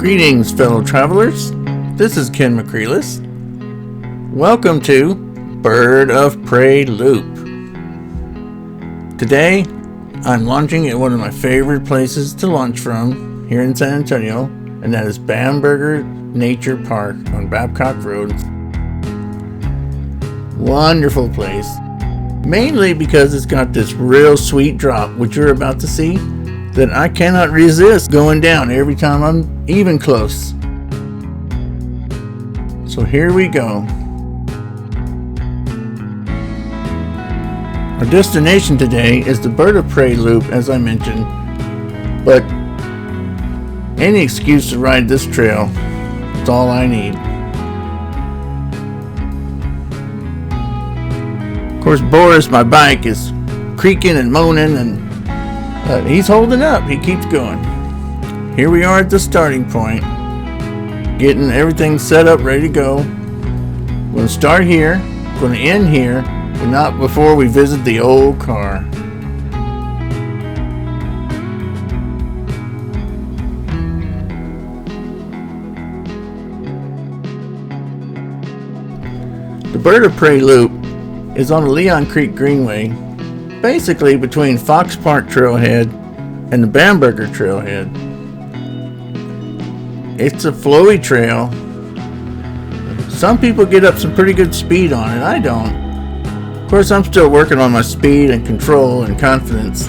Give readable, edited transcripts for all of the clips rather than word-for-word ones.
Greetings, fellow travelers. This is Ken McCreelis. Welcome to Bird of Prey Loop. Today, I'm launching at one of my favorite places to launch from here in San Antonio, and that is Bamberger Nature Park on Babcock Rd. Wonderful place, mainly because it's got this real sweet drop, which you're about to see, that I cannot resist going down every time I'm even close. So here we go. Our destination today is the Bird of Prey Loop, as I mentioned, but any excuse to ride this trail is all I need. Of course, Boris, my bike, is creaking and moaning, and he's holding up. He keeps going. Here we are at the starting point, getting everything set up, ready to go. We're going to start here, going to end here, but not before we visit the old car. The Bird of Prey Loop is on the Leon Creek Greenway, basically between Fox Park Trailhead and the Bamberger Trailhead. It's a flowy trail. Some people get up some pretty good speed on it. I don't. Of course, I'm still working on my speed and control and confidence.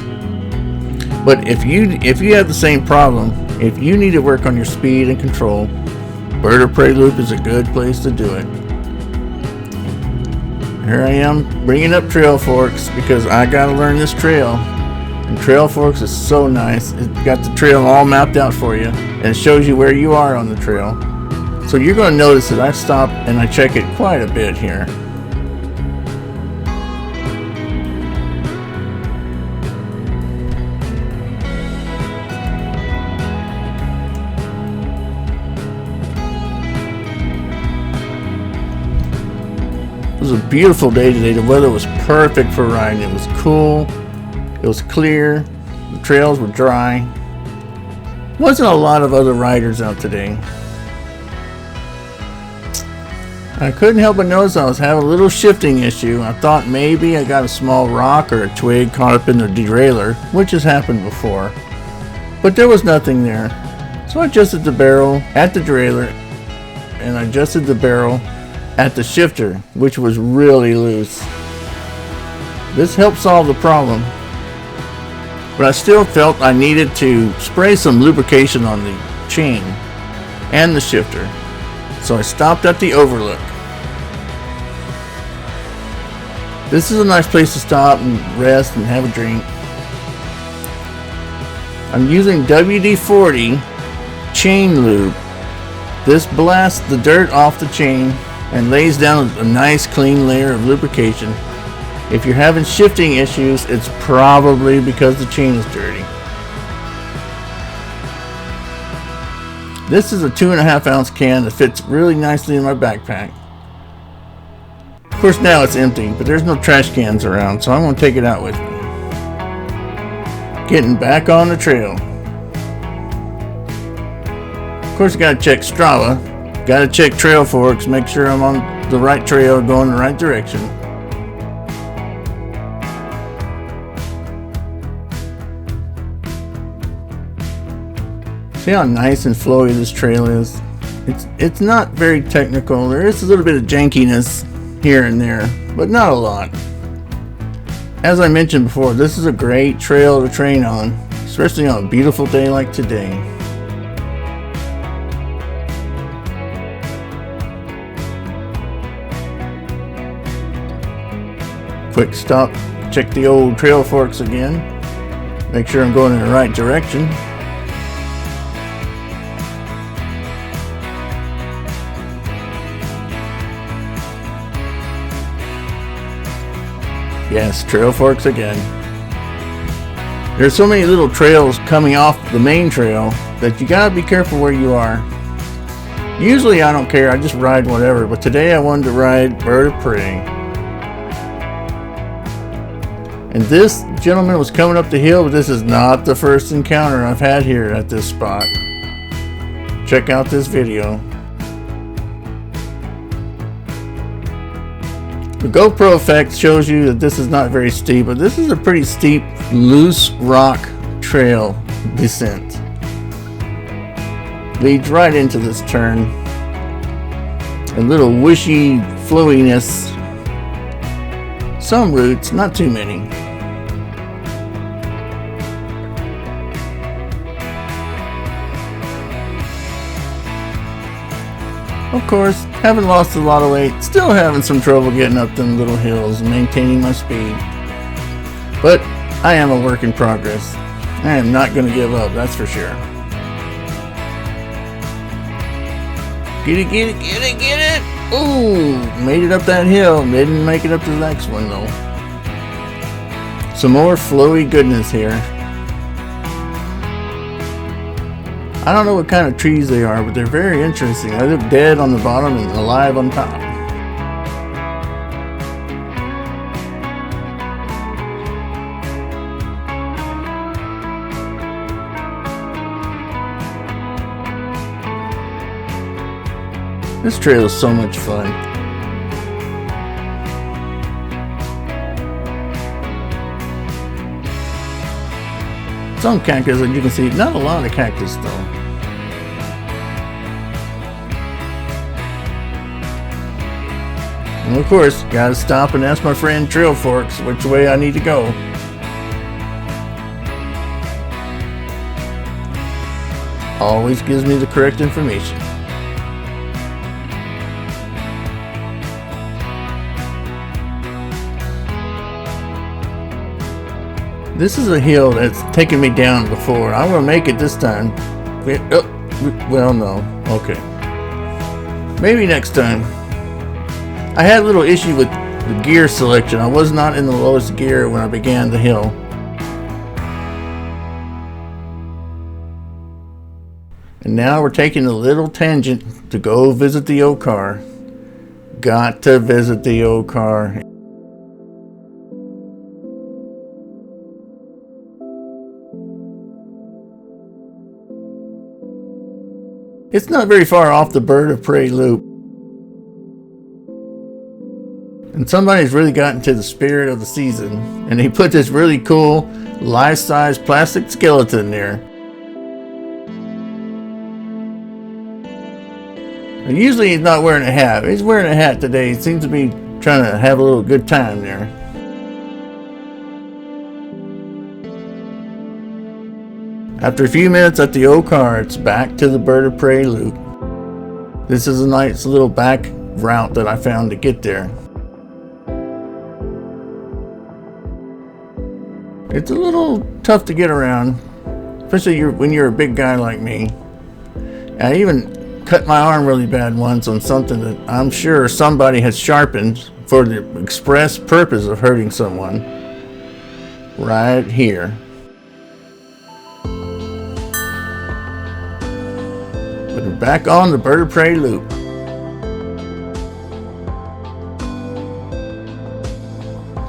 But if you have the same problem, if you need to work on your speed and control, Bird of Prey Loop is a good place to do it. Here I am bringing up Trail Forks because I gotta learn this trail. And Trail Forks is so nice. It's got the trail all mapped out for you, and it shows you where you are on the trail. So you're going to notice that I stop and I check it quite a bit here. It was a beautiful day today. The weather was perfect for riding. It was cool. It was clear. The trails were dry. Wasn't a lot of other riders out today. I couldn't help but notice I was having a little shifting issue. I thought maybe I got a small rock or a twig caught up in the derailleur, which has happened before. But there was nothing there. So I adjusted the barrel at the derailleur, and I adjusted the barrel at the shifter, which was really loose. This helped solve the problem, but I still felt I needed to spray some lubrication on the chain and the shifter. So I stopped at the overlook. This is a nice place to stop and rest and have a drink. I'm using WD-40 chain lube. This blasts the dirt off the chain and lays down a nice clean layer of lubrication. If you're having shifting issues, it's probably because the chain is dirty. This is a 2.5 ounce can that fits really nicely in my backpack. Of course now it's empty, but there's no trash cans around, so I'm going to take it out with me. Getting back on the trail. Of course, got to check Strava. Got to check Trail Forks, make sure I'm on the right trail, going the right direction. See how nice and flowy this trail is? It's not very technical. There is a little bit of jankiness here and there, but not a lot. As I mentioned before, this is a great trail to train on, especially on a beautiful day like today. Quick stop, check the old Trail Forks again. Make sure I'm going in the right direction. Yes, Trail Forks again. There's so many little trails coming off the main trail that you gotta be careful where you are. Usually I don't care, I just ride whatever, but today I wanted to ride Bird of Prey. And this gentleman was coming up the hill, but this is not the first encounter I've had here at this spot. check out this video. The GoPro effect shows you that this is not very steep, but this is a pretty steep, loose rock trail descent. Leads right into this turn. A little wishy flowiness. Some roots, not too many. Of course, haven't lost a lot of weight, still having some trouble getting up them little hills and maintaining my speed. But I am a work in progress. I am not going to give up, that's for sure. Get it, get it, get it, get it! Ooh, made it up that hill. Didn't make it up to the next one though. Some more flowy goodness here. I don't know what kind of trees they are, but they're very interesting. They look dead on the bottom and alive on top. This trail is so much fun. Some cactus, as you can see, not a lot of cactus though. And of course, gotta stop and ask my friend Trail Forks which way I need to go. Always gives me the correct information. This is a hill that's taken me down before. I'm gonna make it this time. Well, no. Okay. Maybe next time. I had a little issue with the gear selection. I was not in the lowest gear when I began the hill. And now we're taking a little tangent to go visit the old car. Got to visit the old car. It's not very far off the Bird of Prey loop. And somebody's really gotten to the spirit of the season. And he put this really cool life-size plastic skeleton there. And usually he's not wearing a hat. He's wearing a hat today. He seems to be trying to have a little good time there. After a few minutes at the old car, it's back to the Bird of Prey loop. This is a nice little back route that I found to get there. It's a little tough to get around, especially when you're a big guy like me. I even cut my arm really bad once on something that I'm sure somebody has sharpened for the express purpose of hurting someone. Right here. But we're back on the Bird of Prey loop.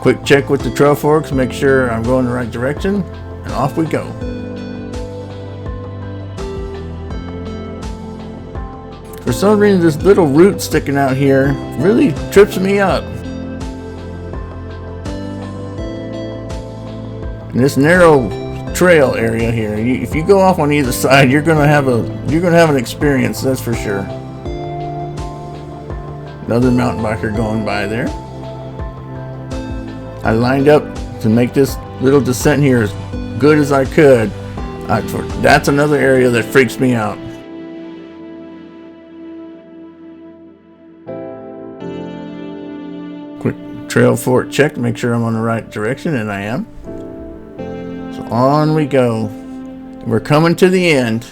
Quick check with the Trail Forks, make sure I'm going the right direction, and off we go. For some reason, this little root sticking out here really trips me up. And this narrow trail area here, if you go off on either side, you're gonna have an experience, that's for sure. Another mountain biker going by there. I lined up to make this little descent here as good as I could. That's another area that freaks me out. Quick trail fork check to make sure I'm on the right direction, and I am. So on we go. We're coming to the end.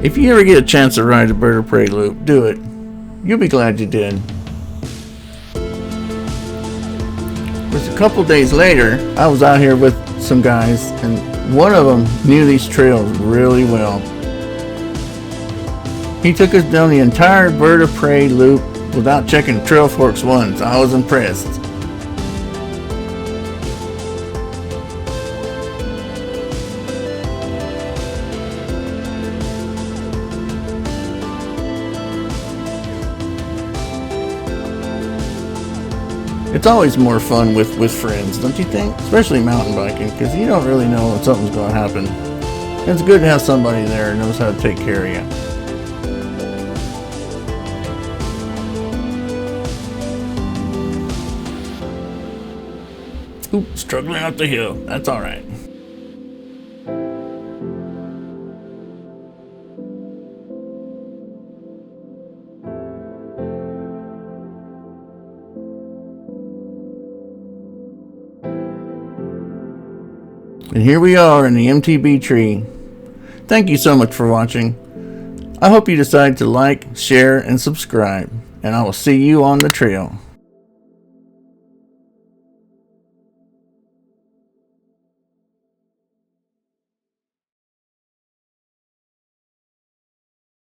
If you ever get a chance to ride the Bird of Prey loop, do it. You'll be glad you did. Just a couple days later, I was out here with some guys, and one of them knew these trails really well. He took us down the entire Bird of Prey loop without checking Trail Forks once. I was impressed. It's always more fun with friends, don't you think? Especially mountain biking, because you don't really know when something's going to happen. And it's good to have somebody there who knows how to take care of you. Oop, struggling up the hill. That's alright. And here we are in the MTB tree. Thank you so much for watching. I hope you decide to like, share, and subscribe. And I will see you on the trail.